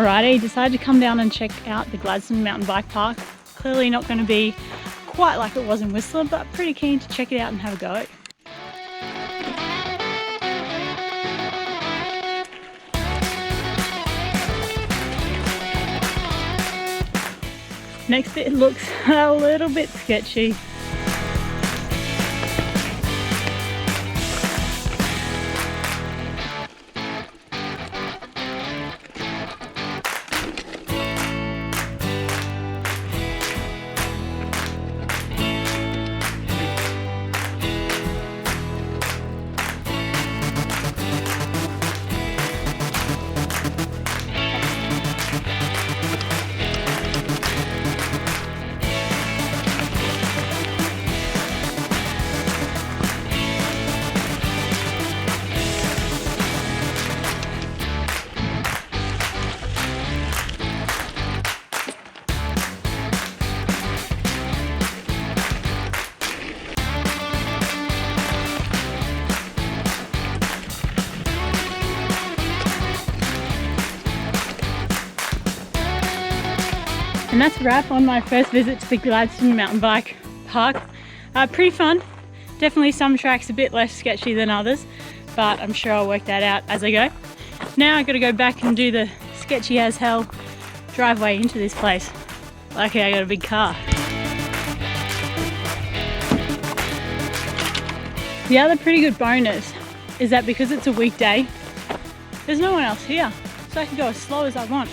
Alrighty, decided to come down and check out the Gladstone Mountain Bike Park. Clearly not going to be quite like it was in Whistler, but pretty keen to check it out and have a go. Next bit looks a little bit sketchy. And that's a wrap on my first visit to the Gladstone Mountain Bike Park. Pretty fun. Definitely some tracks a bit less sketchy than others, but I'm sure I'll work that out as I go. Now I've got to go back and do the sketchy as hell driveway into this place. Lucky I got a big car. The other pretty good bonus is that because it's a weekday, there's no one else here, so I can go as slow as I want.